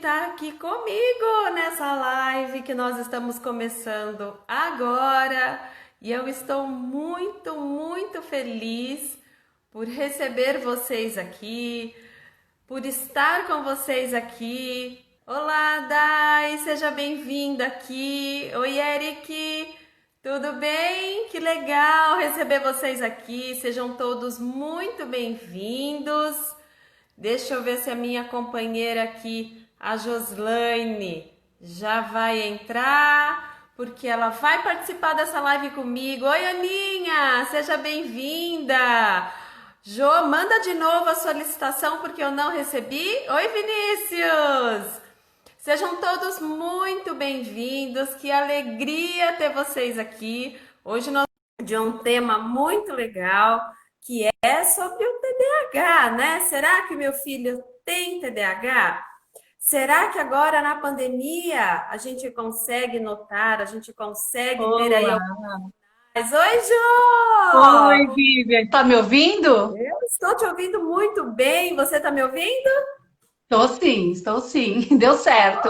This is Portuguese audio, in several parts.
estar aqui comigo nessa live que nós estamos começando agora. E eu estou muito feliz por receber vocês aqui, por estar com vocês aqui. Olá, Dai, seja bem-vinda aqui. Oi, Eric, tudo bem? Que legal receber vocês aqui. Sejam todos muito bem-vindos. Deixa eu ver se a minha companheira aqui, a Joslaine, já vai entrar, porque ela vai participar dessa live comigo. Oi, Aninha, seja bem-vinda. Jo, manda de novo a solicitação porque eu não recebi. Oi, Vinícius. Sejam todos muito bem-vindos. Que alegria ter vocês aqui. Hoje nós vamos de um tema muito legal, que é sobre o TDAH, né? Será que meu filho tem TDAH? Será que agora na pandemia a gente consegue notar, a gente consegue ver aí Olá. algumas... Oi, Jô! Oi, Vivian. Tá me ouvindo? Eu estou te ouvindo muito bem. Você está me ouvindo? Estou sim. Deu certo.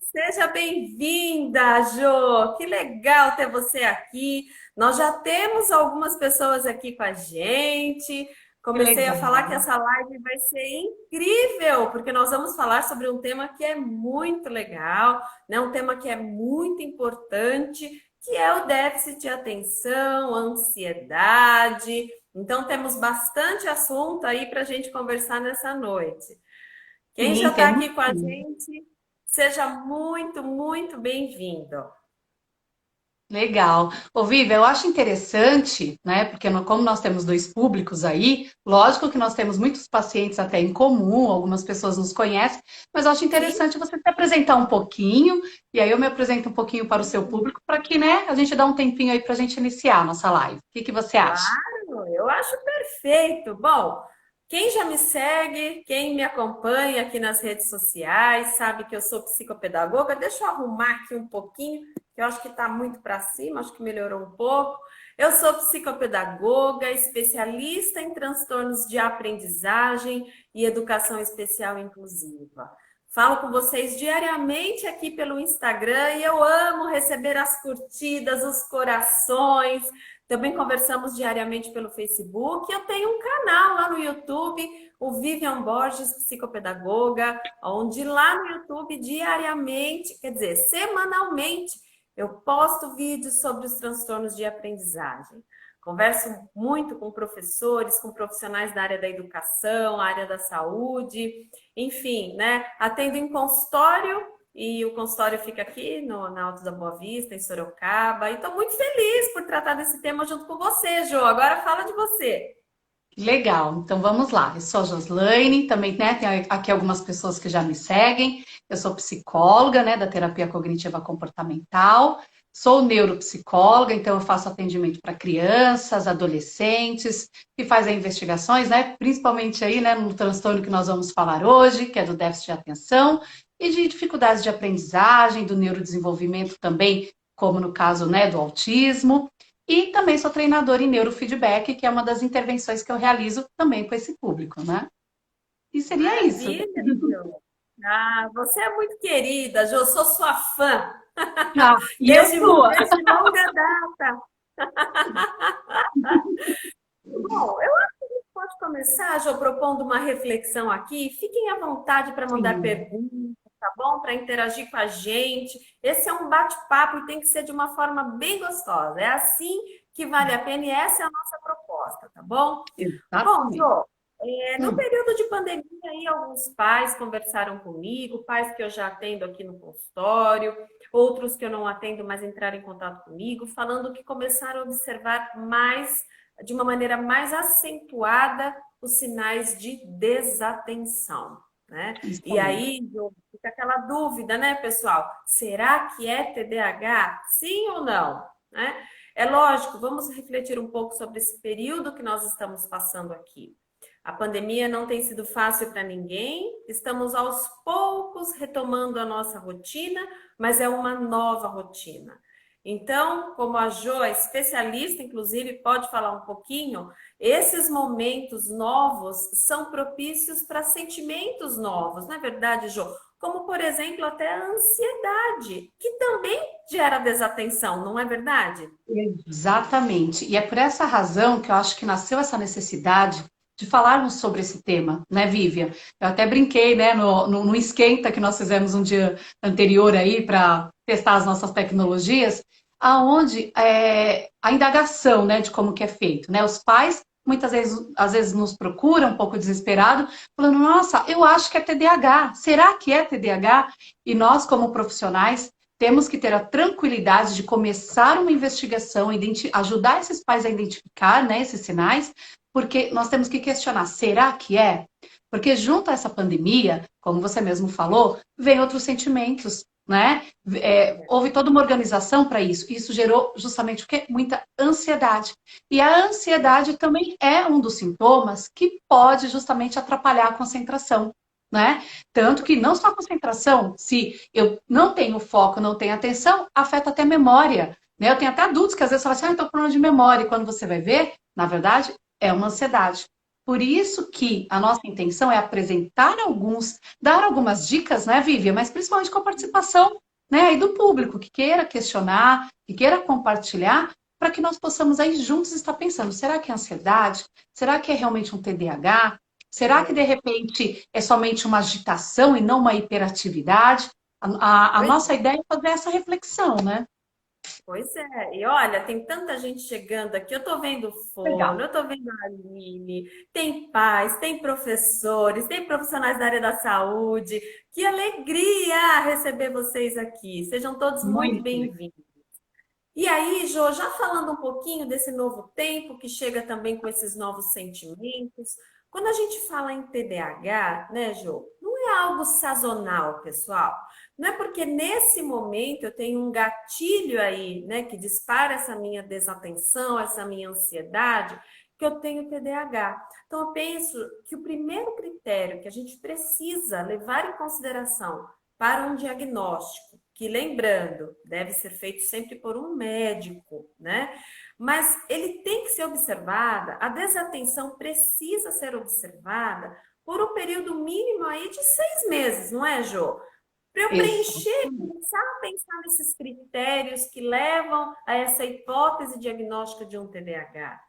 Seja bem-vinda, Jô! Que legal ter você aqui. Nós já temos algumas pessoas aqui com a gente. Que Comecei a legal. falar que essa live vai ser incrível, porque nós vamos falar sobre um tema que é muito legal, né? Um tema que é muito importante, que é o déficit de atenção, a ansiedade. Então, temos bastante assunto aí para a gente conversar nessa noite. Quem já Sim, está temos aqui com a sim. gente, seja muito bem-vindo. Legal. Ô, Vivian, eu acho interessante, né? Porque como nós temos dois públicos aí, lógico que nós temos muitos pacientes até em comum, algumas pessoas nos conhecem, mas eu acho Sim, interessante você se apresentar um pouquinho, e aí eu me apresento um pouquinho para o seu público, para que, né, a gente dá um tempinho aí para a gente iniciar a nossa live. O que que você acha? claro, eu acho perfeito. Bom, quem já me segue, quem me acompanha aqui nas redes sociais, sabe que eu sou psicopedagoga. Deixa eu arrumar aqui um pouquinho, que eu acho que está muito para cima, acho que melhorou um pouco. Eu sou psicopedagoga, especialista em transtornos de aprendizagem e educação especial inclusiva. Falo com vocês diariamente aqui pelo Instagram e eu amo receber as curtidas, os corações. Também conversamos diariamente pelo Facebook. Eu tenho um canal lá no YouTube, o Vivian Borges Psicopedagoga, onde lá no YouTube diariamente, quer dizer, semanalmente, eu posto vídeos sobre os transtornos de aprendizagem. Converso muito com professores, com profissionais da área da educação, área da saúde, enfim, né? Atendo em consultório e o consultório fica aqui na Alto da Boa Vista, em Sorocaba. E estou muito feliz por tratar desse tema junto com você, Jô. Agora fala de você. Legal, então vamos lá. Eu sou a Joslaine, também, né, tem aqui algumas pessoas que já me seguem. Eu sou psicóloga, né, da terapia cognitiva comportamental. Sou neuropsicóloga, então eu faço atendimento para crianças, adolescentes, que fazem investigações, né, principalmente aí, né, no transtorno que nós vamos falar hoje, que é do déficit de atenção e de dificuldades de aprendizagem, do neurodesenvolvimento também, como no caso, né, do autismo. E também sou treinadora em neurofeedback, que é uma das intervenções que eu realizo também com esse público, né? E seria isso. Maravilha, Jô. Ah, você é muito querida, Jô. Sou sua fã. Ah, e eu Desde, sua. desde longa data. Bom, eu acho que a gente pode começar, Jô, propondo uma reflexão aqui. Fiquem à vontade para mandar Sim, perguntas, tá bom? Para interagir com a gente. Esse é um bate-papo e tem que ser de uma forma bem gostosa. É assim que vale a pena e essa é a nossa proposta, tá bom? Bom, exatamente. Jô, no Hum, período de pandemia, aí alguns pais conversaram comigo, pais que eu já atendo aqui no consultório, outros que eu não atendo, mas entraram em contato comigo, falando que começaram a observar mais, de uma maneira mais acentuada, os sinais de desatenção, né? isso E aí. aí, Jô, fica aquela dúvida, né, pessoal? Será que é TDAH? Sim ou não? Né? É lógico, vamos refletir um pouco sobre esse período que nós estamos passando aqui. A pandemia não tem sido fácil para ninguém, estamos aos poucos retomando a nossa rotina, mas é uma nova rotina. Então, como a Jo, é especialista, inclusive, pode falar um pouquinho, esses momentos novos são propícios para sentimentos novos, não é verdade, Jo? como, por exemplo, até a ansiedade, que também gera desatenção, não é verdade? Exatamente. E é por essa razão que eu acho que nasceu essa necessidade de falarmos sobre esse tema, né, Vivian? Eu até brinquei, né, no esquenta que nós fizemos um dia anterior aí para testar as nossas tecnologias, aonde a indagação, né, de como que é feito, né? Os pais muitas vezes, às vezes nos procuram um pouco desesperado, falando: "Nossa, eu acho que é TDAH. Será que é TDAH?" E nós, como profissionais, temos que ter a tranquilidade de começar uma investigação, ajudar esses pais a identificar, né, esses sinais, porque nós temos que questionar: será que é? Porque junto a essa pandemia, como você mesmo falou, vem outros sentimentos, né? Houve toda uma organização para isso. Isso gerou justamente o quê? Muita ansiedade. E a ansiedade também é um dos sintomas que pode justamente atrapalhar a concentração, né? Tanto que não só a concentração, se eu não tenho foco, não tenho atenção, afeta até a memória, né? Eu tenho até adultos que às vezes falam assim: estou com problema de memória, e quando você vai ver, na verdade, é uma ansiedade. Por isso que a nossa intenção é apresentar dar algumas dicas, né, Vivian? Mas principalmente com a participação, né, aí do público, que queira questionar, que queira compartilhar, para que nós possamos aí juntos estar pensando: será que é ansiedade? Será que é realmente um TDAH? Será que de repente é somente uma agitação e não uma hiperatividade? A Pois nossa ideia é fazer essa reflexão, né? Pois é, e olha, tem tanta gente chegando aqui. Eu tô vendo o Fono, Legal. eu tô vendo a Aline, tem pais, tem professores, tem profissionais da área da saúde. Que alegria receber vocês aqui. Sejam todos muito Muito legal. bem-vindos. E aí, Jô, já falando um pouquinho desse novo tempo que chega também com esses novos sentimentos, quando a gente fala em TDAH, né, Jô, não é algo sazonal, pessoal. Não é porque nesse momento eu tenho um gatilho aí, né, que dispara essa minha desatenção, essa minha ansiedade, que eu tenho TDAH. Então, eu penso que o primeiro critério que a gente precisa levar em consideração para um diagnóstico, que lembrando, deve ser feito sempre por um médico, né? Mas ele tem que ser observada, a desatenção precisa ser observada por um período mínimo aí de 6 meses, não é, Jô? Para eu preencher, Exatamente. começar a pensar nesses critérios que levam a essa hipótese diagnóstica de um TDAH.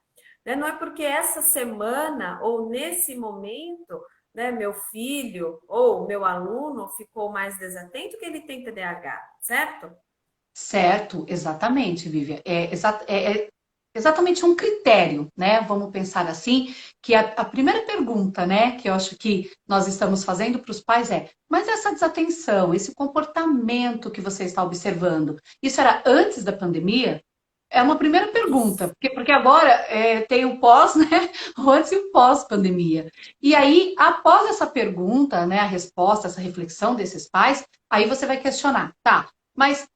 Né? Não é porque essa semana ou nesse momento, né, meu filho ou meu aluno ficou mais desatento que ele tem TDAH, certo? Certo, exatamente, Vivian. É exatamente um critério, né? Vamos pensar assim, que a primeira pergunta, né, que eu acho que nós estamos fazendo para os pais é: mas essa desatenção, esse comportamento que você está observando, isso era antes da pandemia? É uma primeira pergunta, Isso. porque agora tem o pós, né? O antes e o pós-pandemia. E aí, após essa pergunta, né, a resposta, essa reflexão desses pais, aí você vai questionar: tá, mas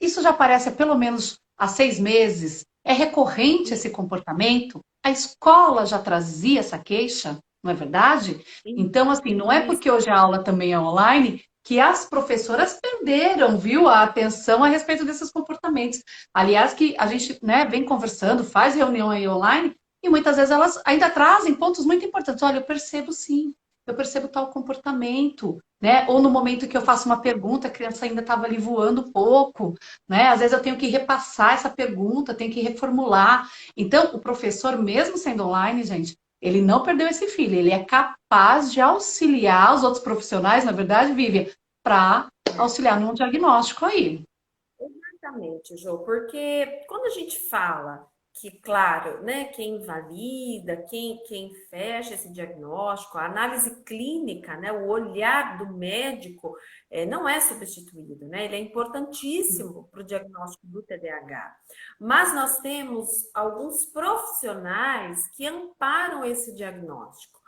isso já aparece há pelo menos há 6 meses? É recorrente esse comportamento? A escola já trazia essa queixa, não é verdade? Então, assim, não é Isso. porque hoje a aula também é online que as professoras perderam, viu, a atenção a respeito desses comportamentos. Aliás, que a gente, né, vem conversando, faz reunião aí online, e muitas vezes elas ainda trazem pontos muito importantes. Olha, eu percebo sim, eu percebo tal comportamento, né? Ou no momento que eu faço uma pergunta, a criança ainda estava ali voando pouco, né? Às vezes eu tenho que repassar essa pergunta, tenho que reformular. Então, o professor, mesmo sendo online, gente, ele não perdeu esse filho, ele é capaz de auxiliar os outros profissionais, na verdade, Vivian, para auxiliar num diagnóstico aí. Exatamente, Jô, porque quando a gente fala que, claro, né, quem invalida, quem fecha esse diagnóstico, a análise clínica, né, o olhar do médico não é substituído, né? Ele é importantíssimo para o diagnóstico do TDAH. Mas nós temos alguns profissionais que amparam esse diagnóstico.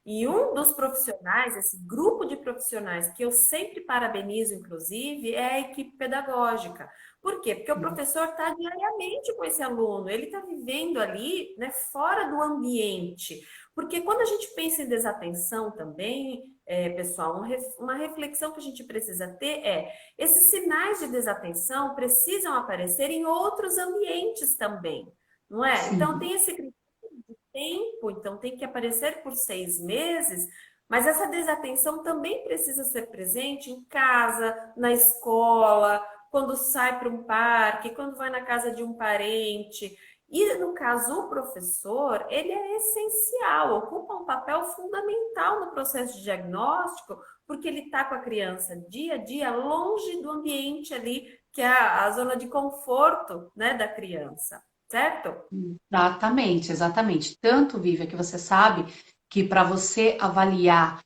E um dos profissionais, esse grupo de profissionais que eu sempre parabenizo, inclusive, é a equipe pedagógica. Por quê? Porque o professor está diariamente com esse aluno, ele está vivendo ali, né, fora do ambiente. Porque quando a gente pensa em desatenção também, pessoal, uma reflexão que a gente precisa ter é: esses sinais de desatenção precisam aparecer em outros ambientes também, não é? Então, Sim. tem esse tempo, então tem que aparecer por 6 meses, Mas essa desatenção também precisa ser presente em casa, na escola, quando sai para um parque, quando vai na casa de um parente. E no caso, o professor, ele é essencial, ocupa um papel fundamental no processo de diagnóstico, porque ele está com a criança dia a dia, longe do ambiente ali, que é a zona de conforto, né, da criança, certo? Exatamente, exatamente. Tanto, Vívia, que você sabe que para você avaliar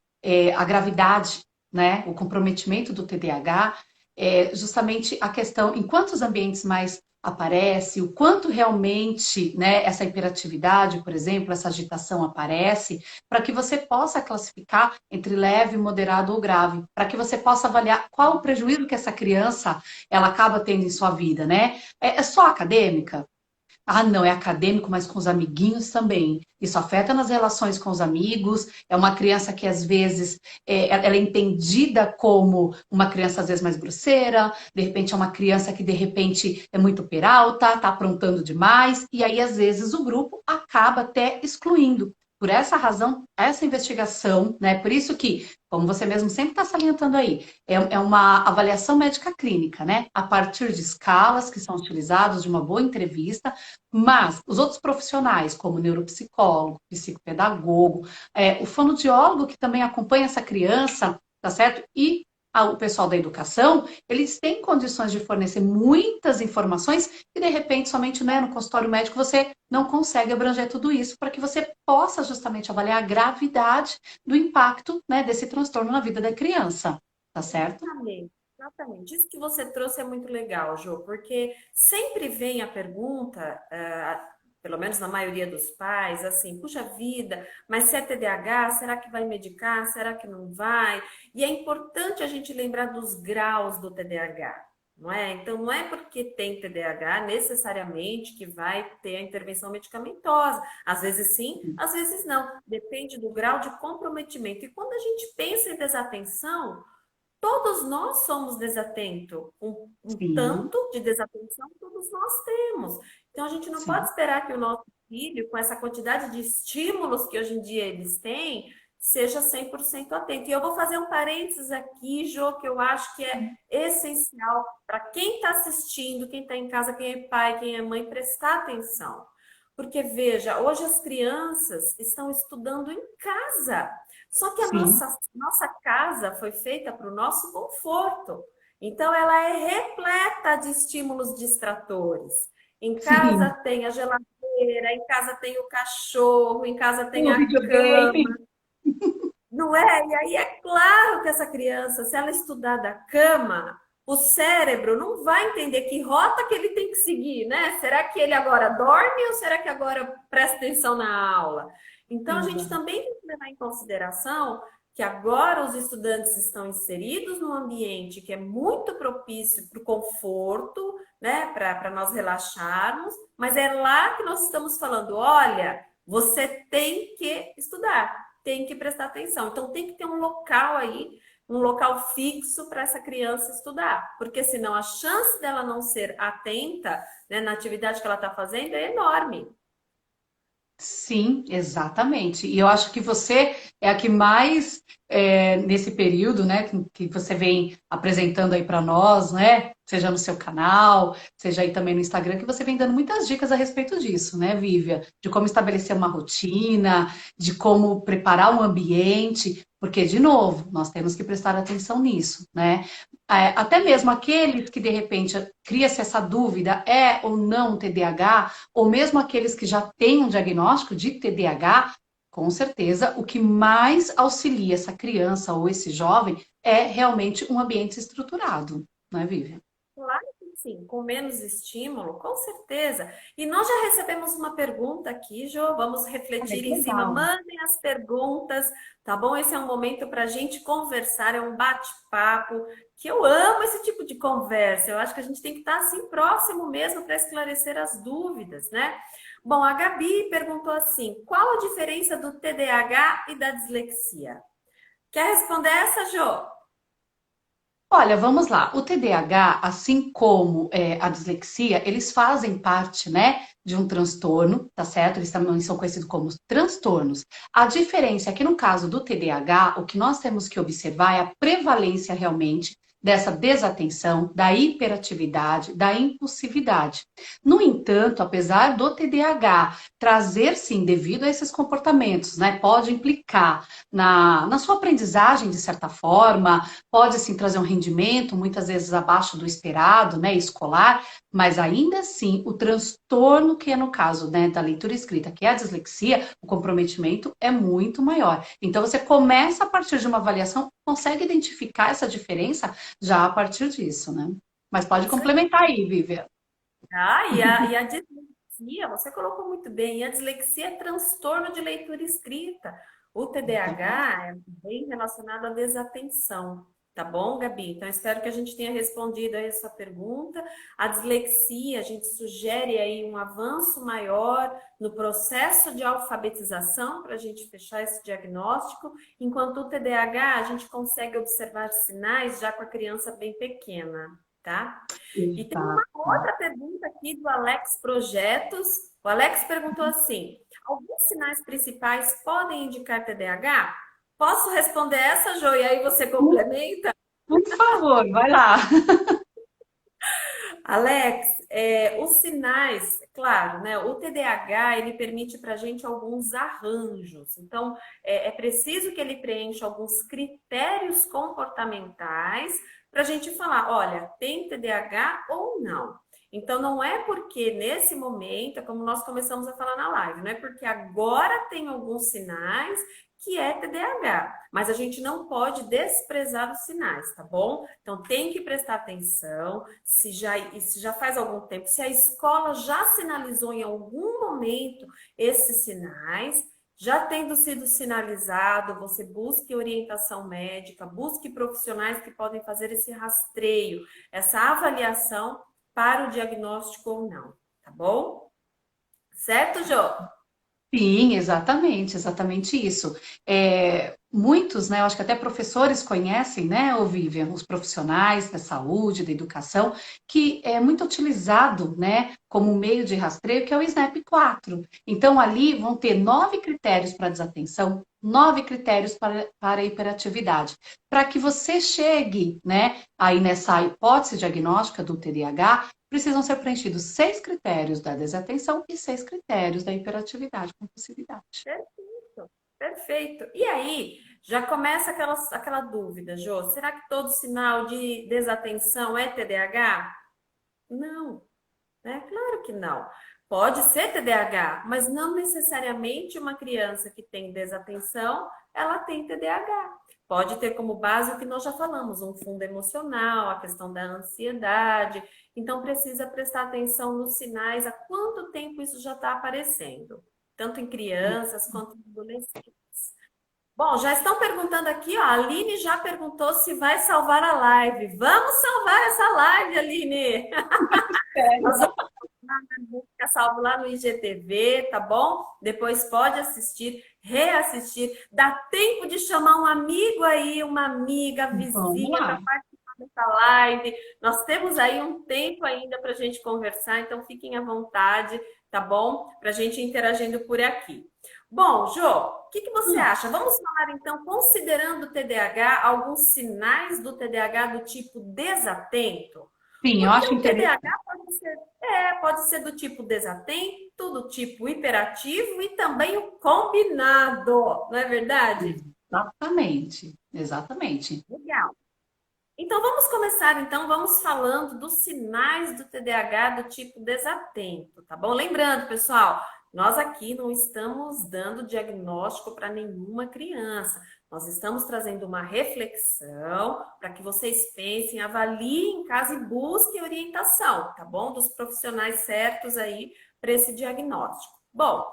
a gravidade, né, o comprometimento do TDAH, é justamente a questão em quantos ambientes mais aparece, o quanto realmente, né, essa hiperatividade, por exemplo, essa agitação aparece, para que você possa classificar entre leve, moderado ou grave, para que você possa avaliar qual o prejuízo que essa criança ela acaba tendo em sua vida, né? É só acadêmica? Ah, não, é acadêmico, mas com os amiguinhos também. Isso afeta nas relações com os amigos. É uma criança que, às vezes, ela é entendida como uma criança, às vezes, mais grosseira. De repente, é uma criança que, de repente, é muito peralta, está aprontando demais. E aí, às vezes, o grupo acaba até excluindo. Por essa razão, essa investigação, né? Por isso que, como você mesmo sempre está salientando aí, é uma avaliação médica clínica, né? A partir de escalas que são utilizadas, de uma boa entrevista, mas os outros profissionais, como neuropsicólogo, psicopedagogo, o fonoaudiólogo que também acompanha essa criança, tá certo? E o pessoal da educação, eles têm condições de fornecer muitas informações e, de repente, somente, né, no consultório médico você não consegue abranger tudo isso para que você possa justamente avaliar a gravidade do impacto, né, desse transtorno na vida da criança, tá certo? Exatamente, exatamente. Isso que você trouxe é muito legal, Jô, porque sempre vem a pergunta, pelo menos na maioria dos pais, assim, puxa vida, mas se é TDAH, será que vai medicar? Será que não vai? E é importante a gente lembrar dos graus do TDAH, não é? Então, não é porque tem TDAH necessariamente que vai ter a intervenção medicamentosa. Às vezes sim, às vezes não. Depende do grau de comprometimento. E quando a gente pensa em desatenção, todos nós somos desatentos. Um Sim, tanto de desatenção todos nós temos. Então, a gente não pode sim, esperar que o nosso filho, com essa quantidade de estímulos que hoje em dia eles têm, seja 100% atento. E eu vou fazer um parênteses aqui, Jô, que eu acho que é essencial para quem está assistindo, quem está em casa, quem é pai, quem é mãe, prestar atenção. Porque, veja, hoje as crianças estão estudando em casa. Só que a sim, nossa casa foi feita para o nosso conforto. Então, ela é repleta de estímulos distratores. Em casa sim. tem a geladeira, em casa tem o cachorro, em casa tem O a cama, videogame. não é? E aí é claro que essa criança, se ela estudar da cama, o cérebro não vai entender que rota que ele tem que seguir, né? Será que ele agora dorme ou será que agora presta atenção na aula? Então, a gente Exato. também tem que levar em consideração que agora os estudantes estão inseridos num ambiente que é muito propício para o conforto, né? Para nós relaxarmos, mas é lá que nós estamos falando: olha, você tem que estudar, tem que prestar atenção. Então, tem que ter um local aí, um local fixo para essa criança estudar, porque senão a chance dela não ser atenta, né, na atividade que ela está fazendo é enorme. Sim, exatamente. E eu acho que você é a que mais, nesse período, né, que você vem apresentando aí para nós, né, seja no seu canal, seja aí também no Instagram, que você vem dando muitas dicas a respeito disso, né, Vívia? De como estabelecer uma rotina, de como preparar um ambiente, porque, de novo, nós temos que prestar atenção nisso, né? Até mesmo aqueles que, de repente, cria-se essa dúvida, é ou não TDAH, ou mesmo aqueles que já têm um diagnóstico de TDAH, com certeza o que mais auxilia essa criança ou esse jovem é realmente um ambiente estruturado, não é, Vivian? Claro que sim, com menos estímulo, com certeza. E nós já recebemos uma pergunta aqui, Jo, vamos Olha refletir que em cima. legal. Mandem as perguntas, tá bom? Esse é um momento para a gente conversar, é um bate-papo, que eu amo esse tipo de conversa. Eu acho que a gente tem que estar assim próximo mesmo para esclarecer as dúvidas, né? Bom, a Gabi perguntou assim: qual a diferença do TDAH e da dislexia? Quer responder essa, Jo? Olha, vamos lá. O TDAH, assim como a dislexia, eles fazem parte, né, de um transtorno, tá certo? Eles também são conhecidos como transtornos. A diferença é que no caso do TDAH, o que nós temos que observar é a prevalência realmente dessa desatenção, da hiperatividade, da impulsividade. No entanto, apesar do TDAH trazer, sim, devido a esses comportamentos, né, pode implicar na sua aprendizagem, de certa forma, pode sim trazer um rendimento, muitas vezes abaixo do esperado, né, escolar, mas ainda assim o transtorno que é no caso, né, da leitura escrita, que é a dislexia, o comprometimento é muito maior. Então você começa a partir de uma avaliação, consegue identificar essa diferença já a partir disso, né? Mas pode Isso aí. complementar aí, Vivian. E a dislexia, você colocou muito bem, e a dislexia é transtorno de leitura escrita. O Então, TDAH é bem relacionado à desatenção, tá bom, Gabi? Então, espero que a gente tenha respondido aí a sua pergunta. A dislexia, a gente sugere aí um avanço maior no processo de alfabetização para a gente fechar esse diagnóstico, enquanto o TDAH, a gente consegue observar sinais já com a criança bem pequena, tá? E tem uma exato. outra pergunta aqui do Alex Projetos. O Alex perguntou assim: alguns sinais principais podem indicar TDAH? Posso responder essa, Jo? E aí você complementa? Por favor, vai lá. Alex, os sinais, claro, né? O TDAH ele permite para a gente alguns arranjos. Então, é preciso que ele preencha alguns critérios comportamentais para a gente falar, olha, tem TDAH ou não. Então, não é porque nesse momento, é como nós começamos a falar na live, não é porque agora tem alguns sinais que é TDAH, mas a gente não pode desprezar os sinais, tá bom? Então, tem que prestar atenção se já faz algum tempo, se a escola já sinalizou em algum momento esses sinais, já tendo sido sinalizado, você busque orientação médica, busque profissionais que podem fazer esse rastreio, essa avaliação para o diagnóstico ou não, tá bom? Certo, Jô? Sim, exatamente, exatamente isso. Muitos, né, eu acho que até professores conhecem, né, ô Vivian, os profissionais da saúde, da educação, que é muito utilizado, né, como meio de rastreio, que é o SNAP 4. Então, ali vão ter 9 critérios para desatenção, 9 critérios para hiperatividade, para que você chegue, né, aí nessa hipótese diagnóstica do TDAH, precisam ser preenchidos 6 critérios da desatenção e 6 critérios da hiperatividade, compulsividade. Perfeito, perfeito. E aí, já começa aquela dúvida, Jô, será que todo sinal de desatenção é TDAH? Não. Né? Claro que não. Pode ser TDAH, mas não necessariamente uma criança que tem desatenção, ela tem TDAH. Pode ter como base o que nós já falamos, um fundo emocional, a questão da ansiedade. Então, precisa prestar atenção nos sinais, há quanto tempo isso já está aparecendo, tanto em crianças quanto em adolescentes. Bom, já estão perguntando aqui, ó, a Aline já perguntou se vai salvar a live. Vamos salvar essa live, Aline! Nós fica salvo lá no IGTV, tá bom? Depois pode assistir, reassistir. Dá tempo de chamar um amigo aí, uma amiga, Vamos vizinha para lá. participar dessa live. Nós temos aí um tempo ainda para a gente conversar, então fiquem à vontade, tá bom? Para a gente ir interagindo por aqui. Bom, Jô, o que você acha? Vamos falar então, considerando o TDAH, alguns sinais do TDAH do tipo desatento? Sim, eu Porque acho o interessante. TDAH pode ser do tipo desatento, do tipo hiperativo e também o combinado, não é verdade? Exatamente, exatamente. Legal. Então vamos começar vamos falando dos sinais do TDAH do tipo desatento, tá bom? Lembrando, pessoal, nós aqui não estamos dando diagnóstico para nenhuma criança. Nós estamos trazendo uma reflexão para que vocês pensem, avaliem em casa e busquem orientação, tá bom? Dos profissionais certos aí para esse diagnóstico. Bom,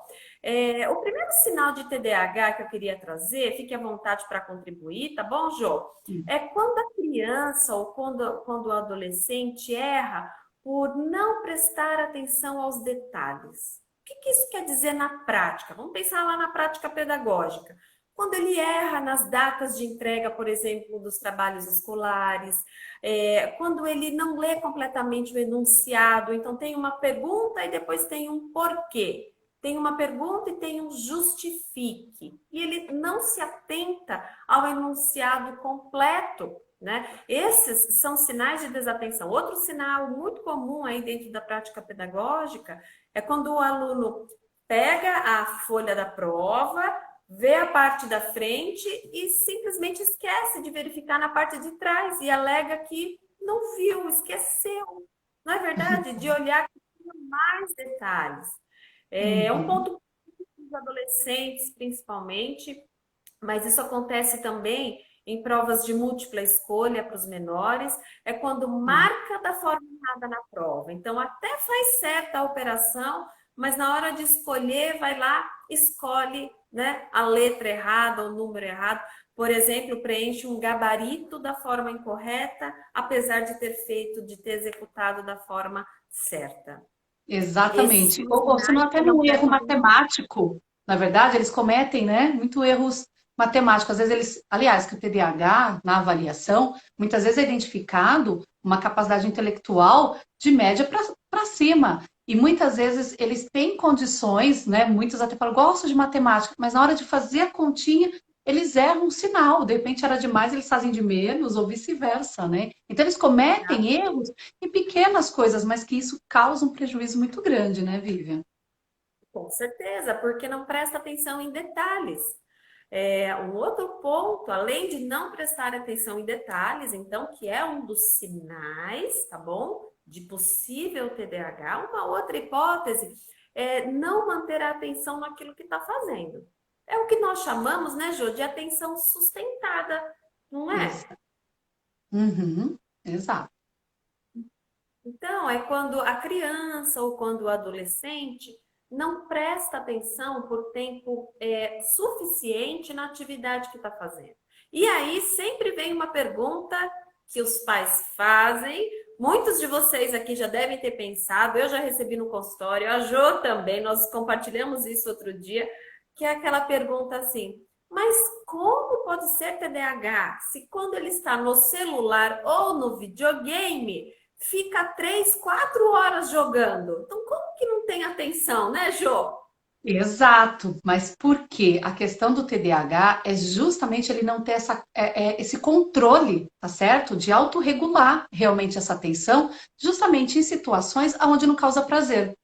o primeiro sinal de TDAH que eu queria trazer, fique à vontade para contribuir, tá bom, Jô? É quando a criança ou quando o adolescente erra por não prestar atenção aos detalhes. O que isso quer dizer na prática? Vamos pensar lá na prática pedagógica. quando ele erra nas datas de entrega, por exemplo, dos trabalhos escolares, quando ele não lê completamente o enunciado, então tem uma pergunta e depois tem um porquê. Tem uma pergunta e tem um justifique. E ele não se atenta ao enunciado completo, né? Esses são sinais de desatenção. Outro sinal muito comum aí dentro da prática pedagógica é quando o aluno pega a folha da prova, vê a parte da frente e simplesmente esquece de verificar na parte de trás e alega que não viu, esqueceu. Não é verdade? De olhar com mais detalhes. É um Uhum. ponto dos adolescentes, principalmente, mas isso acontece também em provas de múltipla escolha para os menores, é quando marca da forma errada na prova. Então, até faz certa a operação, mas na hora de escolher, vai lá, escolhe, né, a letra errada, o número errado. Por exemplo, preenche um gabarito da forma incorreta, apesar de ter feito, de ter executado da forma certa. Esses Exatamente. são os Ou se não sinais até que não num erro prestam atenção. matemático, na verdade, eles cometem, né, muito erros matemáticos. Às vezes eles, aliás, que o TDAH, na avaliação, muitas vezes é identificado uma capacidade intelectual de média para cima. E muitas vezes eles têm condições, né, muitos até falam, gosto de matemática, mas na hora de fazer a continha, eles erram um sinal. De repente era demais, eles fazem de menos, ou vice-versa, né? Então eles cometem erros e pequenas coisas, mas que isso causa um prejuízo muito grande, né, Vivian? Com certeza, porque não presta atenção em detalhes. Um outro ponto, além de não prestar atenção em detalhes, então, que é um dos sinais, tá bom? De possível TDAH, uma outra hipótese é não manter a atenção naquilo que está fazendo. É o que nós chamamos, né, Jô, de atenção sustentada, não é? Exa- Uhum, exato. Então, é quando a criança ou quando o adolescente não presta atenção por tempo suficiente na atividade que está fazendo. E aí sempre vem uma pergunta que os pais fazem. Muitos de vocês aqui já devem ter pensado, eu já recebi no consultório, a Jo também, nós compartilhamos isso outro dia, que é aquela pergunta assim: mas como pode ser TDAH se quando ele está no celular ou no videogame fica 3, 4 horas jogando? Então, como que não tem atenção, né, Jô? Exato, mas por quê? A questão do TDAH é justamente ele não ter esse controle, tá certo? De autorregular realmente essa atenção, justamente em situações onde não causa prazer.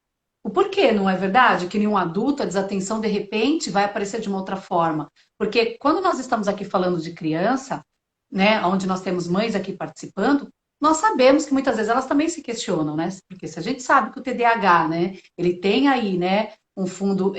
O porquê, não é verdade? Que nenhum adulto, a desatenção de repente vai aparecer de uma outra forma. Porque quando nós estamos aqui falando de criança, né, onde nós temos mães aqui participando, nós sabemos que muitas vezes elas também se questionam, né? Porque se a gente sabe que o TDAH, né, ele tem aí, né, um fundo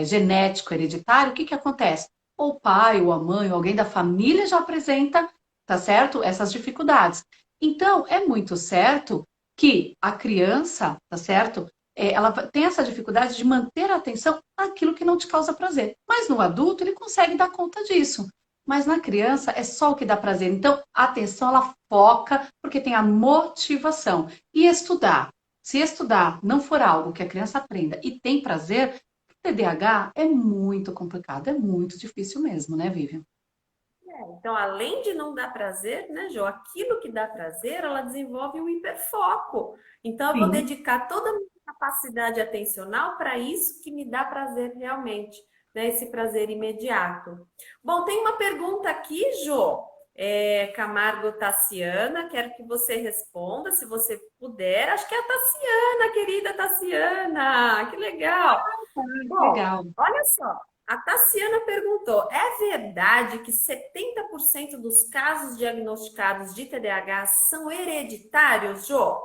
genético hereditário, o que que acontece? Ou o pai, ou a mãe, ou alguém da família já apresenta, tá certo? Essas dificuldades. Então, é muito certo que a criança, tá certo? Ela tem essa dificuldade de manter a atenção naquilo que não te causa prazer. Mas no adulto, ele consegue dar conta disso. Mas na criança é só o que dá prazer. Então, a atenção ela foca porque tem a motivação. E estudar. Se estudar não for algo que a criança aprenda e tem prazer, o TDAH é muito complicado, é muito difícil mesmo, né, Vivian? Então, além de não dar prazer, né, Jô? Aquilo que dá prazer, ela desenvolve um hiperfoco. Então, eu vou Sim. dedicar toda a minha capacidade atencional para isso que me dá prazer realmente, né? Esse prazer imediato. Bom, tem uma pergunta aqui, Jô. Camargo Tassiana, quero que você responda, se você puder. Acho que é a Tassiana, querida Tassiana. Que legal. Bom, Legal. olha só. A Tassiana perguntou: é verdade que 70% dos casos diagnosticados de TDAH são hereditários, Jô?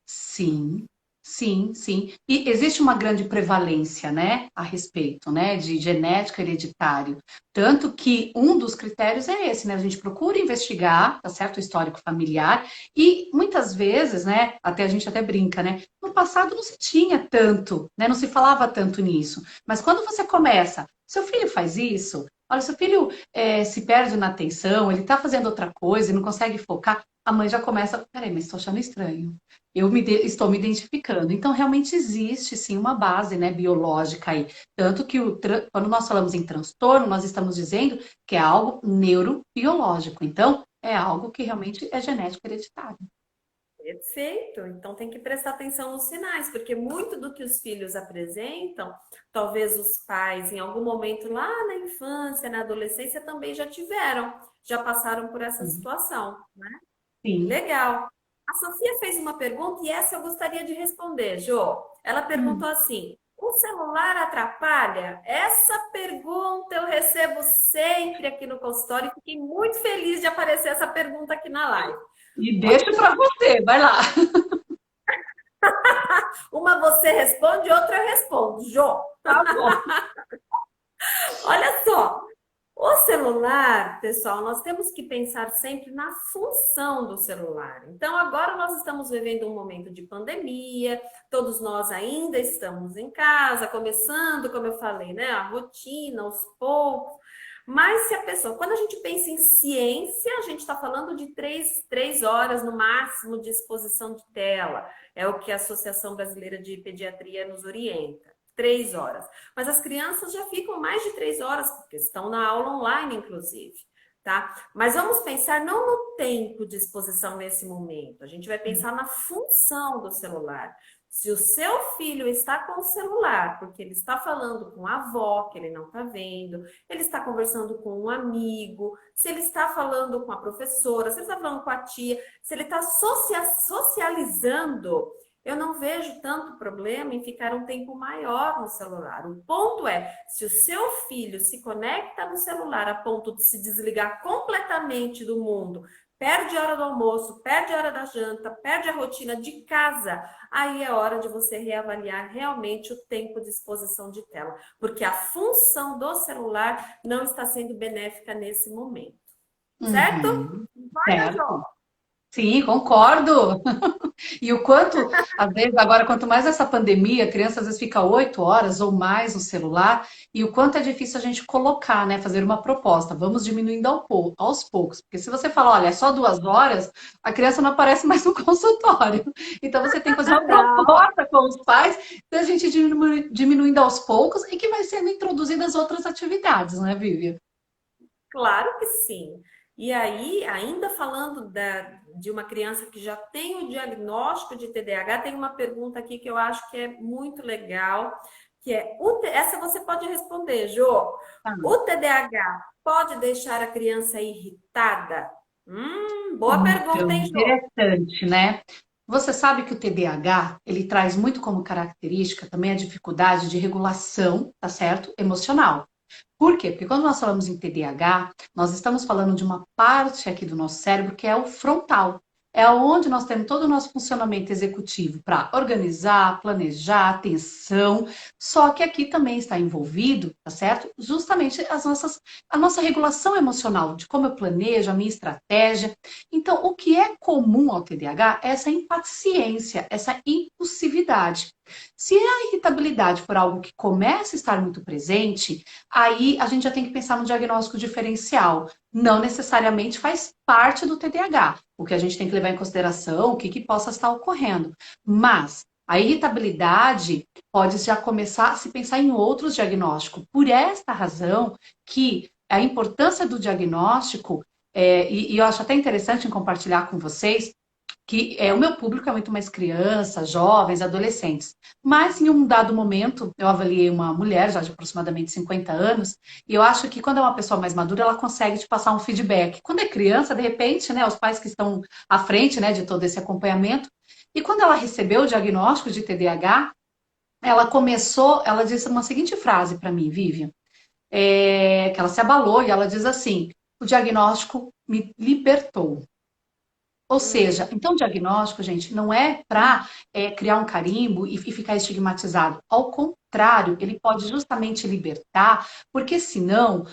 Sim, sim, sim. E existe uma grande prevalência, né, a respeito, né, de genética hereditário. Tanto que um dos critérios é esse, né? A gente procura investigar, tá certo, o histórico familiar, e muitas vezes, né, até a gente até brinca, né? No passado não se tinha tanto, né? Não se falava tanto nisso. Mas quando você começa, seu filho faz isso, Olha, se o filho se perde na atenção, ele está fazendo outra coisa e não consegue focar, a mãe já começa, peraí, mas estou achando estranho. Estou me identificando. Então, realmente existe, sim, uma base, né, biológica aí. Tanto que quando nós falamos em transtorno, nós estamos dizendo que é algo neurobiológico. Então, é algo que realmente é genético hereditário. Perfeito. Então tem que prestar atenção nos sinais, porque muito do que os filhos apresentam, talvez os pais, em algum momento lá na infância, na adolescência, também já tiveram, já passaram por essa Sim. situação. Sim. Legal. A Sofia fez uma pergunta e essa eu gostaria de responder, Jô. Ela Hum. perguntou assim: o celular atrapalha? Essa pergunta eu recebo sempre aqui no consultório e fiquei muito feliz de aparecer essa pergunta aqui na live. E deixo para você, vai lá. Uma você responde, outra eu respondo. Jô, Tá bom. olha só. O celular, pessoal, nós temos que pensar sempre na função do celular. Então, agora nós estamos vivendo um momento de pandemia, todos nós ainda estamos em casa, começando, como eu falei, né, a rotina, aos poucos. Mas se a pessoa, quando a gente pensa em ciência, a gente está falando de três horas no máximo de exposição de tela. É o que a Associação Brasileira de Pediatria nos orienta. 3 horas. Mas as crianças já ficam mais de 3 horas, porque estão na aula online, inclusive. Tá? Mas vamos pensar não no tempo de exposição nesse momento, a gente vai pensar na função do celular. Se o seu filho está com o celular, porque ele está falando com a avó, que ele não está vendo, ele está conversando com um amigo, se ele está falando com a professora, se ele está falando com a tia, se ele está socializando, eu não vejo tanto problema em ficar um tempo maior no celular. O ponto é, se o seu filho se conecta no celular a ponto de se desligar completamente do mundo, perde a hora do almoço, perde a hora da janta, perde a rotina de casa, aí é hora de você reavaliar realmente o tempo de exposição de tela, porque a função do celular não está sendo benéfica nesse momento. Certo? Uhum. Concorda, João? Certo. Sim, concordo. E o quanto, às vezes, agora, quanto mais essa pandemia, a criança às vezes fica 8 horas ou mais no celular, e o quanto é difícil a gente colocar, né, fazer uma proposta. Vamos diminuindo aos poucos. Porque se você falar, olha, é só 2 horas, a criança não aparece mais no consultório. Então você tem que fazer uma Não. proposta com os pais, da gente diminuindo aos poucos e que vai sendo introduzidas outras atividades, né, Vivian? Claro que sim. E aí, ainda falando de uma criança que já tem o diagnóstico de TDAH, tem uma pergunta aqui que eu acho que é muito legal, que é, essa você pode responder, Jô. O TDAH pode deixar a criança irritada? Boa pergunta, Então, hein, Jô? interessante, né? Você sabe que o TDAH, ele traz muito como característica também a dificuldade de regulação, tá certo? Emocional. Por quê? Porque quando nós falamos em TDAH, nós estamos falando de uma parte aqui do nosso cérebro que é o frontal. É onde nós temos todo o nosso funcionamento executivo para organizar, planejar, atenção. Só que aqui também está envolvido, tá certo? Justamente a nossa regulação emocional, de como eu planejo, a minha estratégia. Então, o que é comum ao TDAH é essa impaciência, essa impulsividade. Se a irritabilidade for algo que começa a estar muito presente, aí a gente já tem que pensar no diagnóstico diferencial. Não necessariamente faz parte do TDAH. O que a gente tem que levar em consideração, o que possa estar ocorrendo. Mas a irritabilidade pode já começar a se pensar em outros diagnósticos. Por esta razão que a importância do diagnóstico, e eu acho até interessante em compartilhar com vocês, que o meu público é muito mais crianças, jovens, adolescentes. Mas em um dado momento, eu avaliei uma mulher já de aproximadamente 50 anos, e eu acho que quando é uma pessoa mais madura, ela consegue te passar um feedback. Quando é criança, de repente, né, os pais que estão à frente, né, de todo esse acompanhamento, e quando ela recebeu o diagnóstico de TDAH, ela disse uma seguinte frase para mim, Vivian, que ela se abalou e ela diz assim: o diagnóstico me libertou. Ou seja, Hum, então o diagnóstico, gente, não é para criar um carimbo e ficar estigmatizado. Ao contrário, ele pode justamente libertar, porque senão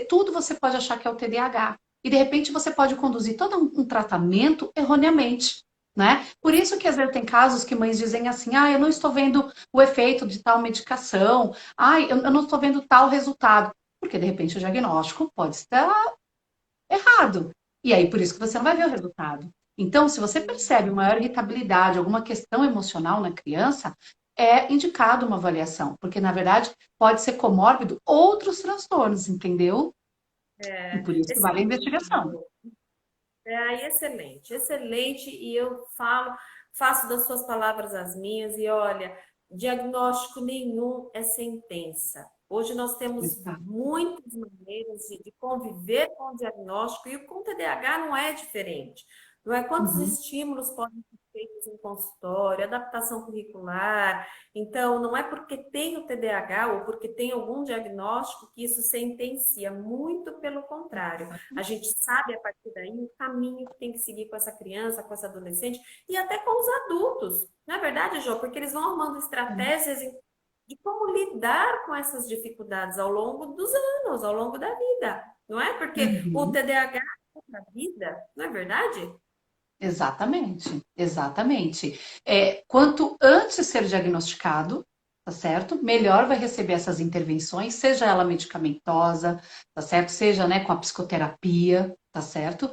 tudo você pode achar que é o TDAH. E de repente você pode conduzir todo um tratamento erroneamente. Né? Por isso que às vezes tem casos que mães dizem assim, eu não estou vendo o efeito de tal medicação, eu não estou vendo tal resultado. porque de repente o diagnóstico pode estar errado. E aí, por isso que você não vai ver o resultado. Então, se você percebe maior irritabilidade, alguma questão emocional na criança, é indicado uma avaliação, porque na verdade pode ser comórbido outros transtornos, entendeu? E por isso que vale a Excelente. investigação. Excelente, excelente. E eu faço das suas palavras as minhas. E olha, diagnóstico nenhum é sentença. Hoje nós temos Exato. muitas maneiras de conviver com o diagnóstico e com o TDAH não é diferente. Não é quantos Uhum. estímulos podem ser feitos em consultório, adaptação curricular. Então, não é porque tem o TDAH ou porque tem algum diagnóstico que isso sentencia, muito pelo contrário. A gente sabe a partir daí o caminho que tem que seguir com essa criança, com essa adolescente e até com os adultos. Não é verdade, Jô? Porque eles vão arrumando estratégias de como lidar com essas dificuldades ao longo dos anos, ao longo da vida. Não é? Porque o Uhum. TDAH é para a vida, não é verdade? Exatamente, exatamente. Quanto antes ser diagnosticado, tá certo? Melhor vai receber essas intervenções, seja ela medicamentosa, tá certo? Seja, né, com a psicoterapia, tá certo?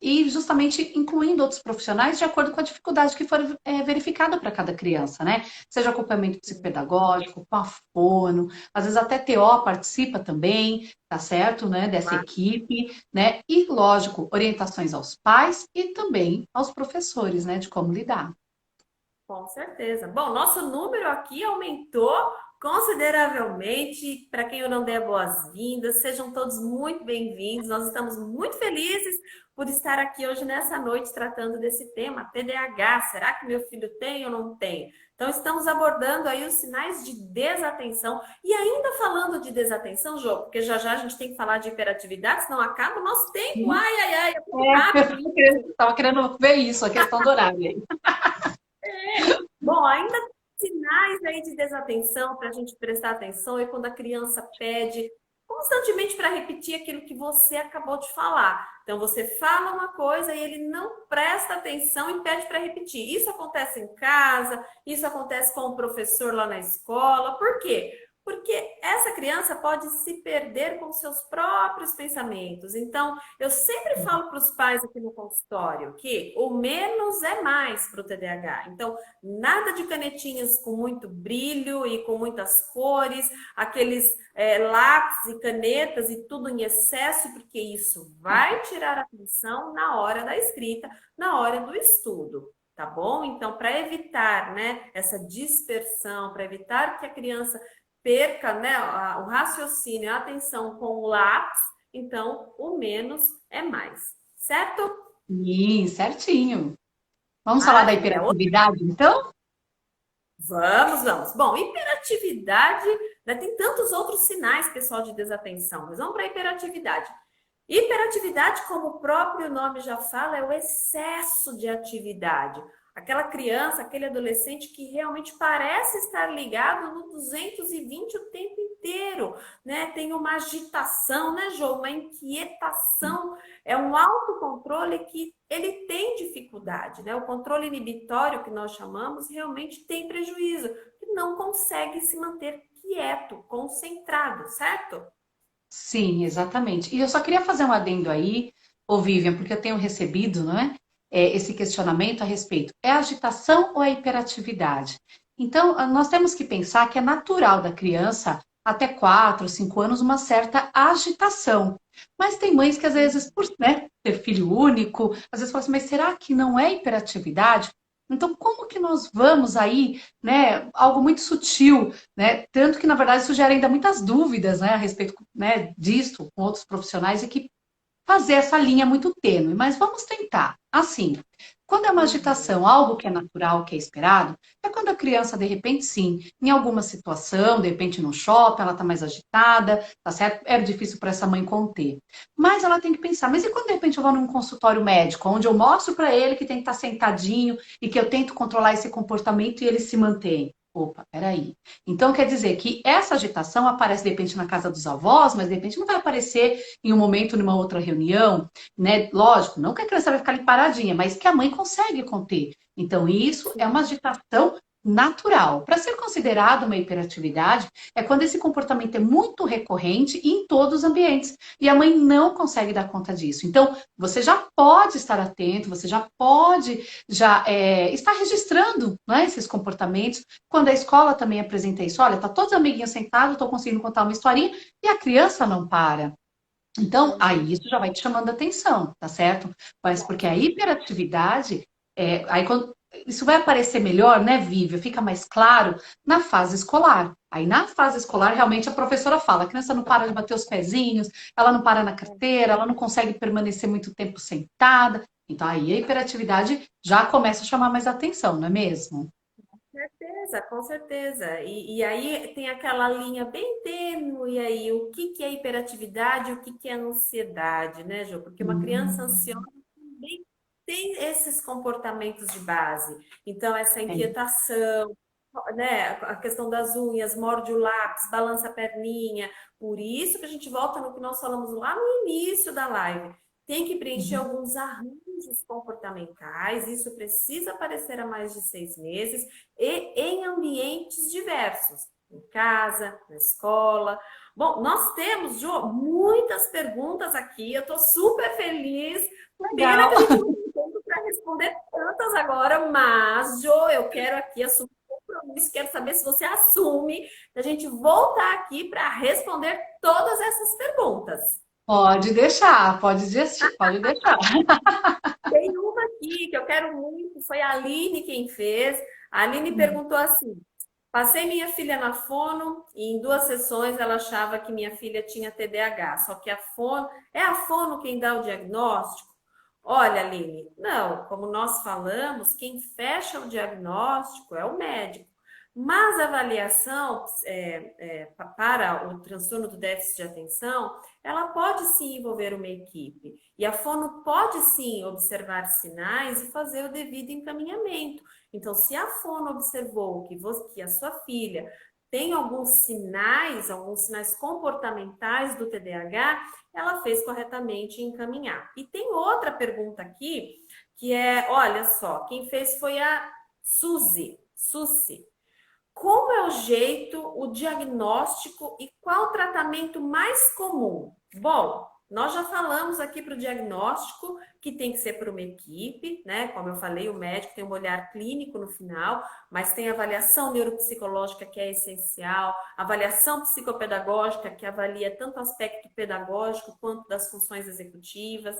E justamente incluindo outros profissionais de acordo com a dificuldade que for verificada para cada criança, né? Seja acompanhamento psicopedagógico, com a fono, às vezes até TO participa também, tá certo, né, dessa equipe, né? E, lógico, orientações aos pais e também aos professores, né, de como lidar. Com certeza. Bom, nosso número aqui aumentou consideravelmente. Para quem eu não der boas-vindas, sejam todos muito bem-vindos. Nós estamos muito felizes por estar aqui hoje nessa noite tratando desse tema, TDAH. Será que meu filho tem ou não tem? Então, estamos abordando aí os sinais de desatenção. E ainda falando de desatenção, Jô, porque já já a gente tem que falar de hiperatividade, senão acaba o nosso tempo. Sim. Ai, ai, ai, é muito rápido. Estava querendo ver isso, a questão do horário aí. Bom, ainda tem sinais aí de desatenção para a gente prestar atenção é quando a criança pede constantemente para repetir aquilo que você acabou de falar. Então, você fala uma coisa e ele não presta atenção e pede para repetir. Isso acontece em casa, isso acontece com o professor lá na escola. Por quê? Porque essa criança pode se perder com seus próprios pensamentos. Então, eu sempre falo para os pais aqui no consultório que o menos é mais para o TDAH. Então, nada de canetinhas com muito brilho e com muitas cores, aqueles lápis e canetas e tudo em excesso, porque isso vai tirar a atenção na hora da escrita, na hora do estudo. Tá bom? Então, para evitar, né, essa dispersão, para evitar que a criança perca, né, o raciocínio, a atenção com o lápis, então o menos é mais, certo? Sim, certinho. Vamos falar da Maravilha. hiperatividade, então? Vamos, vamos. Bom, hiperatividade, né, tem tantos outros sinais, pessoal, de desatenção, mas vamos para a hiperatividade. Hiperatividade, como o próprio nome já fala, é o excesso de atividade. Aquela criança, aquele adolescente que realmente parece estar ligado no 220 o tempo inteiro, né? Tem uma agitação, né, Jô? Uma inquietação, é um autocontrole que ele tem dificuldade, né? O controle inibitório, que nós chamamos, realmente tem prejuízo, que não consegue se manter quieto, concentrado, certo? Sim, exatamente. E eu só queria fazer um adendo aí, ô Vivian, porque eu tenho recebido, não é? Esse questionamento a respeito. É agitação ou é hiperatividade? Então, nós temos que pensar que é natural da criança, até 4, 5 anos, uma certa agitação. Mas tem mães que, às vezes, por, né, ter filho único, às vezes falam assim, mas será que não é hiperatividade? Então, como que nós vamos aí, né, algo muito sutil, né? Tanto que, na verdade, isso gera ainda muitas dúvidas, né, a respeito, né, disso com outros profissionais e que fazer essa linha muito tênue, mas vamos tentar. Assim, quando é uma Uhum. agitação, algo que é natural, que é esperado, é quando a criança, de repente, sim, em alguma situação, de repente no shopping, ela está mais agitada, tá certo? É difícil para essa mãe conter. Mas ela tem que pensar, mas e quando de repente eu vou num consultório médico, onde eu mostro para ele que tem que estar sentadinho e que eu tento controlar esse comportamento e ele se mantém? Opa, peraí. Então quer dizer que essa agitação aparece de repente na casa dos avós, mas de repente não vai aparecer em um momento, numa outra reunião, né? Lógico, não que a criança vai ficar ali paradinha, mas que a mãe consegue conter. Então, isso é uma agitação natural. Para ser considerado uma hiperatividade, é quando esse comportamento é muito recorrente e em todos os ambientes. E a mãe não consegue dar conta disso. Então, você já pode estar atento, você já pode estar registrando, né, esses comportamentos. Quando a escola também apresenta isso, olha, tá todos os amiguinhos sentados, estou conseguindo contar uma historinha, e a criança não para. Então, Uhum. aí isso já vai te chamando a atenção, tá certo? Mas porque a hiperatividade, aí quando, isso vai aparecer melhor, né, Vívia? Fica mais claro na fase escolar. Aí na fase escolar, realmente a professora fala, a criança não para de bater os pezinhos, ela não para na carteira, ela não consegue permanecer muito tempo sentada. Então aí a hiperatividade já começa a chamar mais atenção, não é mesmo? Certeza, com certeza. E aí tem aquela linha bem tênue aí, o que que é hiperatividade, o que que é ansiedade, né, Jô? Porque uma criança ansiosa Hum, também tem esses comportamentos de base. Então, essa é. inquietação, né, a questão das unhas, morde o lápis, balança a perninha. Por isso que a gente volta no que nós falamos lá no início da live. Tem que preencher Uhum. alguns arranjos comportamentais, isso precisa aparecer há mais de 6 meses e em ambientes diversos, em casa, na escola. Bom, nós temos, Jo, muitas perguntas aqui, eu estou super feliz. Pena Legal. que a gente não tem tempo para responder tantas agora, mas, Jo, eu quero aqui assumir um compromisso, quero saber se você assume a gente voltar aqui para responder todas essas perguntas. Pode deixar. Tem uma aqui que eu quero muito, foi a Aline quem fez. A Aline perguntou assim: passei minha filha na fono e em 2 sessões ela achava que minha filha tinha TDAH. Só que a fono, é a fono quem dá o diagnóstico? Olha, Aline, não, como nós falamos, quem fecha o diagnóstico é o médico. Mas a avaliação para o transtorno do déficit de atenção, ela pode sim envolver uma equipe. E a fono pode sim observar sinais e fazer o devido encaminhamento. Então, se a fono observou que a sua filha tem alguns sinais comportamentais do TDAH, ela fez corretamente em encaminhar. E tem outra pergunta aqui, que é, olha só, quem fez foi a Suzy. Como é o jeito, o diagnóstico e qual o tratamento mais comum? Bom, nós já falamos aqui para o diagnóstico que tem que ser por uma equipe, né? Como eu falei, o médico tem um olhar clínico no final, mas tem avaliação neuropsicológica que é essencial, avaliação psicopedagógica que avalia tanto o aspecto pedagógico quanto das funções executivas.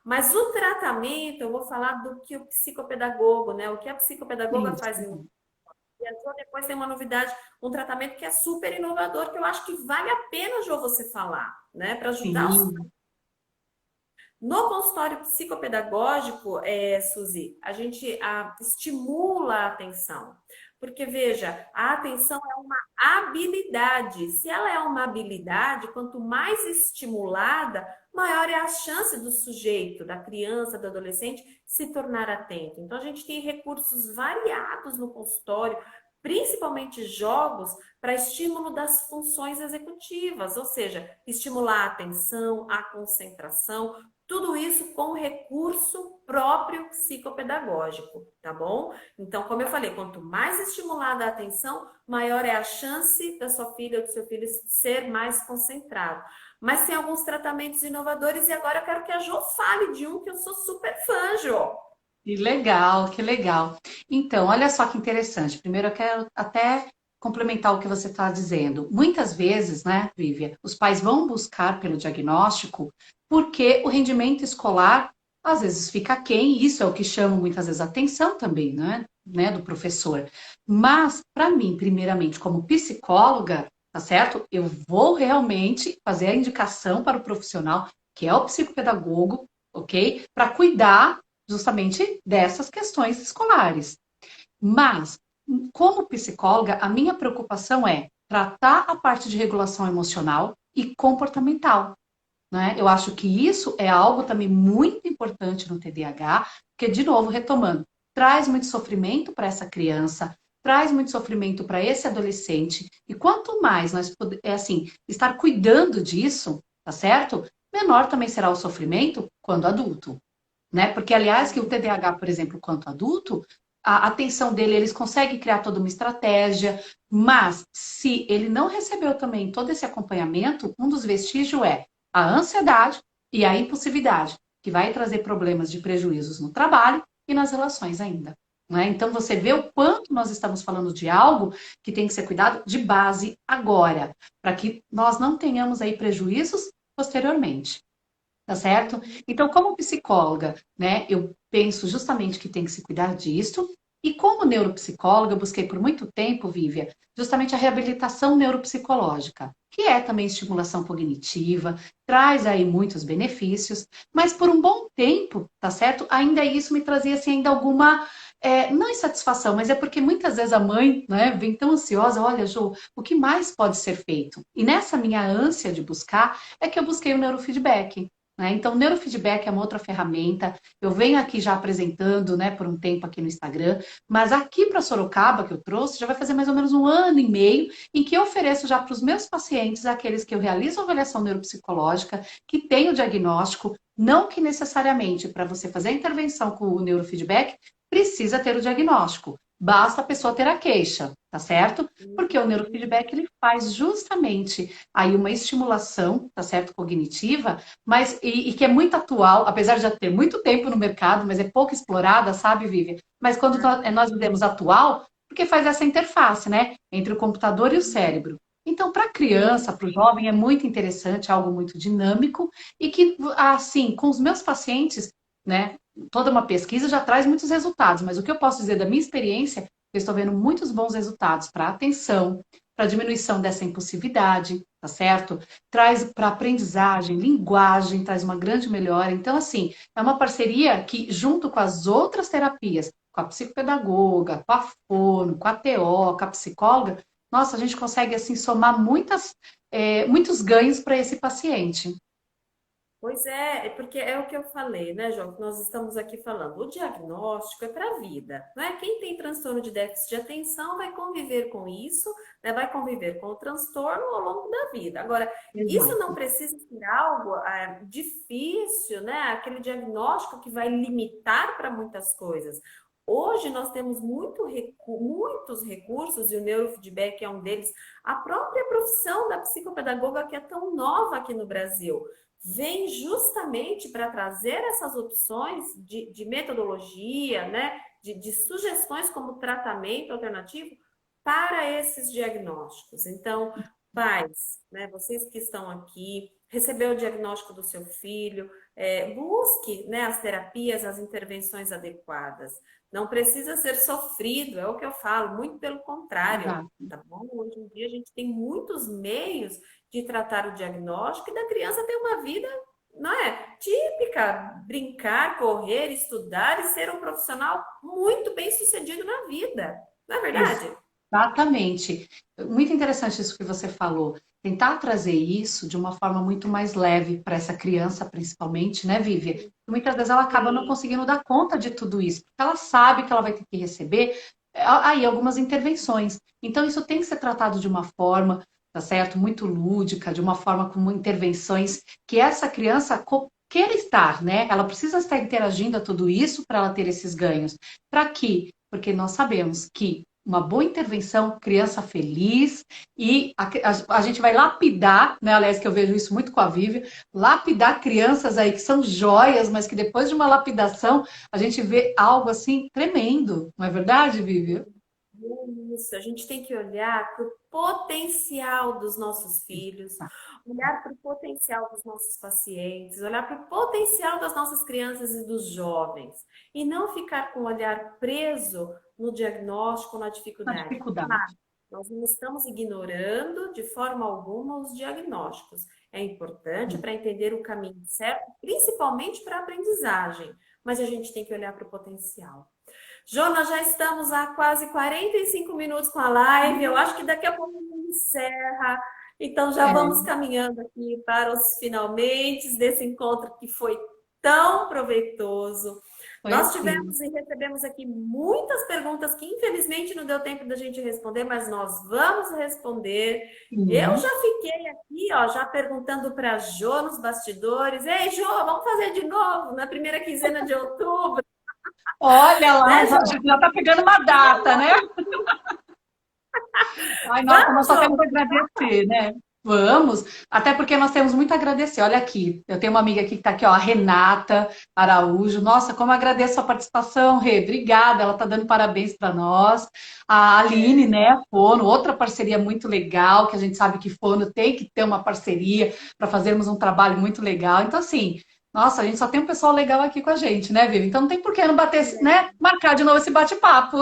Mas o tratamento, eu vou falar do que o psicopedagogo, né? O que a psicopedagoga faz Isso. em e a Jo depois tem uma novidade, um tratamento que é super inovador, que eu acho que vale a pena, Jo, você falar, né? Para ajudar os. Sim, No consultório psicopedagógico, Suzy, a gente estimula a atenção. Porque, veja, a atenção é uma habilidade. Se ela é uma habilidade, quanto mais estimulada, maior é a chance do sujeito, da criança, do adolescente, se tornar atento. Então, a gente tem recursos variados no consultório, principalmente jogos, para estímulo das funções executivas, ou seja, estimular a atenção, a concentração, tudo isso com recurso próprio psicopedagógico, tá bom? Então, como eu falei, quanto mais estimulada a atenção, maior é a chance da sua filha ou do seu filho ser mais concentrado. Mas tem alguns tratamentos inovadores e agora eu quero que a Jo fale de um que eu sou super fã, Jo. que legal, que legal. Então, olha só que interessante. Primeiro, eu quero até complementar o que você está dizendo. Muitas vezes, né, Vívia, os pais vão buscar pelo diagnóstico porque o rendimento escolar às vezes fica aquém, e isso é o que chama muitas vezes a atenção também, né, do professor. Mas, para mim, primeiramente, como psicóloga, tá certo? Eu vou realmente fazer a indicação para o profissional, que é o psicopedagogo, ok? Para cuidar justamente dessas questões escolares. Mas, como psicóloga, a minha preocupação é tratar a parte de regulação emocional e comportamental, né? Eu acho que isso é algo também muito importante no TDAH, porque, de novo, retomando, traz muito sofrimento para essa criança, traz muito sofrimento para esse adolescente, e quanto mais assim, estar cuidando disso, tá certo? Menor também será o sofrimento quando adulto, né? Porque, aliás, que o TDAH, por exemplo, quanto adulto, a atenção dele, eles conseguem criar toda uma estratégia, mas se ele não recebeu também todo esse acompanhamento, um dos vestígios é a ansiedade e a impulsividade, que vai trazer problemas de prejuízos no trabalho e nas relações ainda. Né? Então, você vê o quanto nós estamos falando de algo que tem que ser cuidado de base agora, para que nós não tenhamos aí prejuízos posteriormente. Tá certo? Então, como psicóloga, né, eu penso justamente que tem que se cuidar disso. E como neuropsicóloga, eu busquei por muito tempo, Vívia, justamente a reabilitação neuropsicológica, que é também estimulação cognitiva, traz aí muitos benefícios, mas por um bom tempo, tá certo? Ainda isso me trazia assim, ainda alguma não insatisfação, mas é porque muitas vezes a mãe, né, vem tão ansiosa, olha, Ju, o que mais pode ser feito? E nessa minha ânsia de buscar, é que eu busquei o neurofeedback. Né? Então, o neurofeedback é uma outra ferramenta. Eu venho aqui já apresentando, né, por um tempo aqui no Instagram, mas aqui para Sorocaba, que eu trouxe, já vai fazer mais ou menos 1 ano e meio, em que eu ofereço já para os meus pacientes, aqueles que eu realizo avaliação neuropsicológica, que tem o diagnóstico, não que necessariamente para você fazer a intervenção com o neurofeedback, precisa ter o diagnóstico. Basta a pessoa ter a queixa, tá certo? Porque o neurofeedback ele faz justamente aí uma estimulação, tá certo, cognitiva, mas e que é muito atual, apesar de já ter muito tempo no mercado, mas é pouco explorada, sabe, Vivian? Mas quando nós dizemos atual, porque faz essa interface, né, entre o computador e o cérebro. Então, para a criança, para o jovem, é muito interessante, algo muito dinâmico e que, assim, com os meus pacientes, né, toda uma pesquisa já traz muitos resultados, mas o que eu posso dizer da minha experiência, eu estou vendo muitos bons resultados para atenção, para diminuição dessa impulsividade, tá certo? Traz para aprendizagem, linguagem, traz uma grande melhora. Então, assim, é uma parceria que, junto com as outras terapias, com a psicopedagoga, com a fono, com a TO, com a psicóloga, nossa, a gente consegue, assim, somar muitos ganhos para esse paciente. Pois é, porque é o que eu falei, né, João? Que nós estamos aqui falando. O diagnóstico é para a vida, não é? Quem tem transtorno de déficit de atenção vai conviver com isso, né? Vai conviver com o transtorno ao longo da vida. Agora, isso não Exato. precisa ser algo difícil, né? Aquele diagnóstico que vai limitar para muitas coisas. Hoje nós temos muitos recursos, e o neurofeedback é um deles. A própria profissão da psicopedagoga, que é tão nova aqui no Brasil, vem justamente para trazer essas opções de metodologia, né, de sugestões como tratamento alternativo para esses diagnósticos. Então, pais, né, vocês que estão aqui, recebeu o diagnóstico do seu filho, busque, né, as terapias, as intervenções adequadas. Não precisa ser sofrido, é o que eu falo, muito pelo contrário, Exato. tá bom? Hoje em dia a gente tem muitos meios de tratar o diagnóstico e da criança ter uma vida, não é? Típica, brincar, correr, estudar e ser um profissional muito bem sucedido na vida, não é verdade? Exatamente. Muito interessante isso que você falou. Tentar trazer isso de uma forma muito mais leve para essa criança, principalmente, né, Vivi? Muitas vezes ela acaba não Sim. conseguindo dar conta de tudo isso, porque ela sabe que ela vai ter que receber aí algumas intervenções. Então, isso tem que ser tratado de uma forma, tá certo? Muito lúdica, de uma forma com intervenções que essa criança queira estar, né? Ela precisa estar interagindo a tudo isso para ela ter esses ganhos. Para quê? Porque nós sabemos que uma boa intervenção, criança feliz, e a gente vai lapidar, né? Aliás, que eu vejo isso muito com a Vivi, lapidar crianças aí que são joias, mas que depois de uma lapidação a gente vê algo assim tremendo, não é verdade, Vivi? Isso, a gente tem que olhar para o potencial dos nossos filhos, olhar para o potencial dos nossos pacientes, olhar para o potencial das nossas crianças e dos jovens, e não ficar com o olhar preso no diagnóstico, na Uma dificuldade. dificuldade. Claro, nós não estamos ignorando de forma alguma os diagnósticos. É importante para entender o caminho certo, principalmente para a aprendizagem, mas a gente tem que olhar para o potencial. Jonas, já estamos há quase 45 minutos com a live. Eu acho que daqui a pouco a gente encerra. Então já vamos É, caminhando aqui para os finalmente desse encontro que foi tão proveitoso. foi Nós assim. tivemos e recebemos aqui muitas perguntas que infelizmente não deu tempo da gente responder, mas nós vamos responder. Eu Sim. já fiquei aqui, ó, já perguntando para a Jo nos bastidores. Ei, Jo, vamos fazer de novo na primeira quinzena de outubro. Olha lá, Né, já, Jô? já tá pegando uma data, né? Ai, nossa, nós Vamos, só Jô? temos a agradecer, né? Vamos, até porque nós temos muito a agradecer. Olha aqui, eu tenho uma amiga aqui que está aqui, ó, a Renata Araújo. Nossa, como eu agradeço a participação, Rê. Obrigada, ela está dando parabéns para nós. A Aline, né, Fono, outra parceria muito legal, que a gente sabe que Fono tem que ter uma parceria para fazermos um trabalho muito legal. Então, assim, nossa, a gente só tem um pessoal legal aqui com a gente, né, Vivi? Então não tem por que não bater, né, marcar de novo esse bate-papo.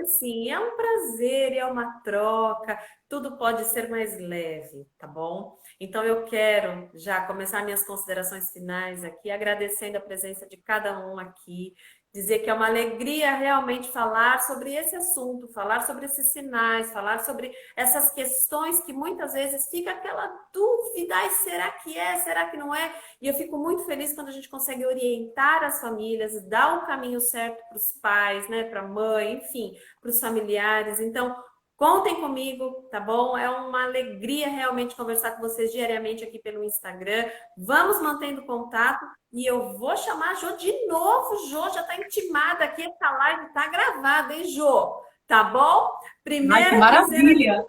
Sim, é um prazer, é uma troca, tudo pode ser mais leve, tá bom? Então eu quero já começar minhas considerações finais aqui, agradecendo a presença de cada um aqui, dizer que é uma alegria realmente falar sobre esse assunto, falar sobre esses sinais, falar sobre essas questões que muitas vezes fica aquela dúvida, ai, será que é, será que não é? E eu fico muito feliz quando a gente consegue orientar as famílias, dar o caminho certo para os pais, né, para a mãe, enfim, para os familiares. Então, contem comigo, tá bom? É uma alegria realmente conversar com vocês diariamente aqui pelo Instagram. Vamos mantendo contato e eu vou chamar a Jô de novo. Jô já está intimada aqui, essa live está gravada, hein, Jô? Tá bom? Ai, que Primeira quinzena de maravilha!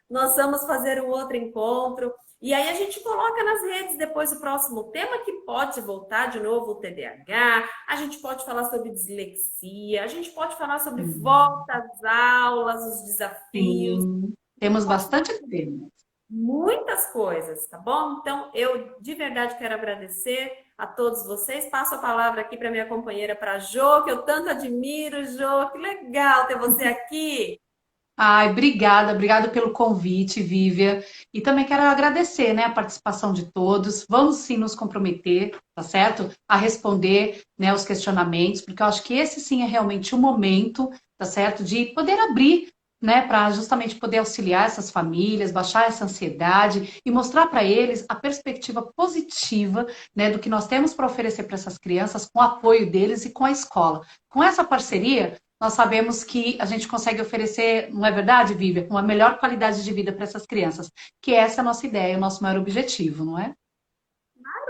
nós vamos fazer um outro encontro. E aí a gente coloca nas redes depois o próximo tema que pode voltar de novo o TDAH, a gente pode falar sobre dislexia, a gente pode falar sobre volta às aulas, os desafios, Sim, temos pode falar bastante tema. muitas coisas, tá bom? Então eu de verdade quero agradecer a todos vocês. Passo a palavra aqui para minha companheira, para a Jô, que eu tanto admiro, Jô. Que legal ter você aqui. Ai, obrigada, obrigada pelo convite, Vívia. E também quero agradecer, né, a participação de todos. Vamos sim nos comprometer, tá certo? A responder, né, os questionamentos, porque eu acho que esse sim é realmente o momento, tá certo? De poder abrir, né, para justamente poder auxiliar essas famílias, baixar essa ansiedade e mostrar para eles a perspectiva positiva, né, do que nós temos para oferecer para essas crianças, com o apoio deles e com a escola. Com essa parceria, nós sabemos que a gente consegue oferecer, não é verdade, Vívia, uma melhor qualidade de vida para essas crianças, que essa é a nossa ideia, o nosso maior objetivo, não é?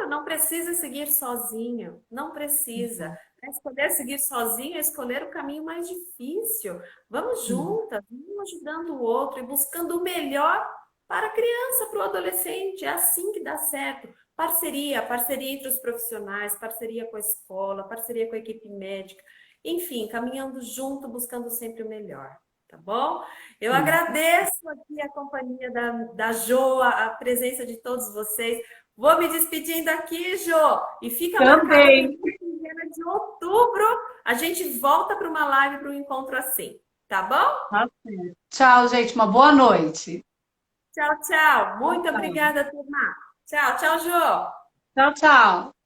Não precisa seguir sozinho, não precisa. É escolher seguir sozinho é escolher o caminho mais difícil. Vamos juntas, um ajudando o outro e buscando o melhor para a criança, para o adolescente. É assim que dá certo. Parceria, parceria entre os profissionais, parceria com a escola, parceria com a equipe médica. Enfim, caminhando junto, buscando sempre o melhor. Tá bom? Eu agradeço aqui a companhia da Jo, a presença de todos vocês. Vou me despedindo aqui, Jô, e fica marcado a Também. primeira quinzena de outubro. A gente volta para uma live, para um encontro assim, tá bom? Tá certo. Tchau, gente, uma boa noite. Tchau, tchau. Muito Tchau, obrigada, turma. Tchau, tchau, Jô. tchau. Tchau.